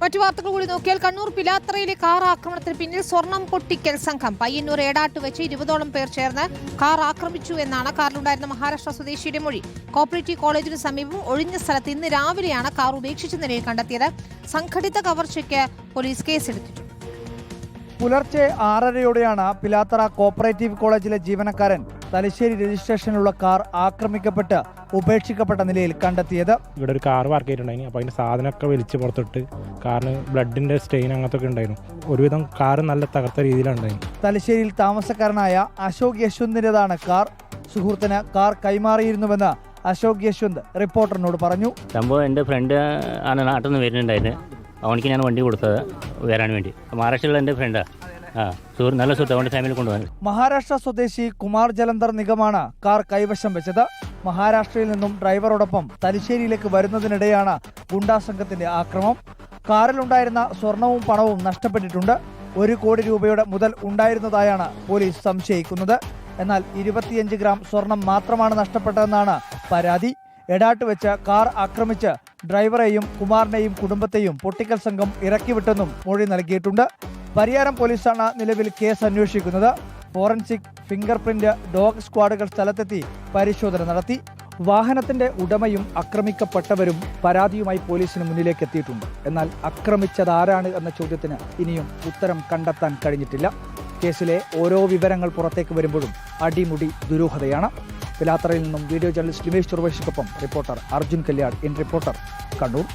മറ്റു വാർത്തകൾ കൂടി നോക്കിയാൽ കണ്ണൂർ പിലാത്തറയിലെ കാർ ആക്രമണത്തിന് പിന്നിൽ സ്വർണം പൊട്ടിക്കൽ സംഘം. പയ്യന്നൂർ ഏടാട്ട് വെച്ച് 20ഓളം പേർ ചേർന്ന് കാർ ആക്രമിച്ചു എന്നാണ് കാറിലുണ്ടായിരുന്ന മഹാരാഷ്ട്ര സ്വദേശിയുടെ മൊഴി. കോപ്പറേറ്റീവ് കോളേജിന് സമീപം ഒഴിഞ്ഞ സ്ഥലത്ത് ഇന്ന് രാവിലെയാണ് കാർ ഉപേക്ഷിച്ച നിലയിൽ കണ്ടെത്തിയത്. സംഘടിത കവർച്ചയ്ക്ക് പോലീസ് കേസെടുത്തിട്ടുണ്ട്. പുലർച്ചെ 6:30യോടെയാണ് പിലാത്തറ കോപ്പറേറ്റീവ് കോളേജിലെ ജീവനക്കാരൻ തലശ്ശേരി രജിസ്ട്രേഷനിലുള്ള കാർ ആക്രമിക്കപ്പെട്ട് ഉപേക്ഷിക്കപ്പെട്ട നിലയിൽ കണ്ടെത്തിയത്. ഇവിടെ ഒരു കാർ പാർക്ക് ചെയ്തിട്ടുണ്ടായിരുന്നു. അപ്പോൾ അതിൻ്റെ സാധനമൊക്കെ വലിച്ച് പുറത്തിട്ട് കാറിന് ബ്ലഡിൻ്റെ സ്റ്റെയിൻ അങ്ങനത്തെ ഒക്കെ ഉണ്ടായിരുന്നു. ഒരുവിധം കാർ നല്ല തകർത്ത രീതിയിലുണ്ടായിരുന്നു. തലശ്ശേരിയിൽ താമസക്കാരനായ അശോക് യശ്വന്തിൻ്റെതാണ് കാർ. സുഹൃത്തിന് കാർ കൈമാറിയിരുന്നുവെന്ന് അശോക് യശ്വന്ത് റിപ്പോർട്ടറിനോട് പറഞ്ഞു. സംഭവം എൻ്റെ ഫ്രണ്ട് ആണ് നാട്ടിൽ നിന്ന് വരുന്നുണ്ടായിരുന്നു. അവനിക്ക് ഞാൻ വണ്ടി കൊടുത്തത് വരാൻ വേണ്ടി. മഹാരാഷ്ട്രയിലുള്ള എൻ്റെ ഫ്രണ്ടാണ്. നല്ല സുഹൃത്ത്, അവൻ്റെ ഫാമിലി കൊണ്ടുപോകാൻ. മഹാരാഷ്ട്ര സ്വദേശി കുമാർ ജലന്ധർ നിഗമാണ് കാർ കൈവശം വെച്ചത്. മഹാരാഷ്ട്രയിൽ നിന്നും ഡ്രൈവറോടൊപ്പം തലശ്ശേരിയിലേക്ക് വരുന്നതിനിടെയാണ് ഗുണ്ടാ സംഘത്തിന്റെ ആക്രമണം. കാറിലുണ്ടായിരുന്ന സ്വർണവും പണവും നഷ്ടപ്പെട്ടിട്ടുണ്ട്. 1 കോടി രൂപയുടെ മുതൽ ഉണ്ടായിരുന്നതായാണ് പോലീസ് സംശയിക്കുന്നത്. എന്നാൽ 25 ഗ്രാം സ്വർണം മാത്രമാണ് നഷ്ടപ്പെട്ടതെന്നാണ് പരാതി. എടാട്ട് വെച്ച് കാർ ആക്രമിച്ച് ഡ്രൈവറെയും കുമാറിനെയും കുടുംബത്തെയും പൊട്ടിക്കൽ സംഘം ഇറക്കിവിട്ടെന്നും മൊഴി നൽകിയിട്ടുണ്ട്. പരിയാരം പോലീസാണ് നിലവിൽ കേസ് അന്വേഷിക്കുന്നത്. ഫോറൻസിക്, ഫിംഗർ പ്രിന്റ്, ഡോഗ് സ്ക്വാഡുകൾ സ്ഥലത്തെത്തി പരിശോധന നടത്തി. വാഹനത്തിന്റെ ഉടമയും ആക്രമിക്കപ്പെട്ടവരും പരാതിയുമായി പോലീസിന് മുന്നിലേക്ക് എത്തിയിട്ടുണ്ട്. എന്നാൽ ആക്രമിച്ചതാരാണ് എന്ന ചോദ്യത്തിന് ഇനിയും ഉത്തരം കണ്ടെത്താൻ കഴിഞ്ഞിട്ടില്ല. കേസിലെ ഓരോ വിവരങ്ങൾ പുറത്തേക്ക് വരുമ്പോഴും അടിമുടി ദുരൂഹതയാണ്. പിലാത്തറയിൽ നിന്നും വീഡിയോ ജേർണലിസ്റ്റ് രമേശ് ചുർവേഷിക്കൊപ്പം reporter Arjun Kalyad, in reporter, Kannur.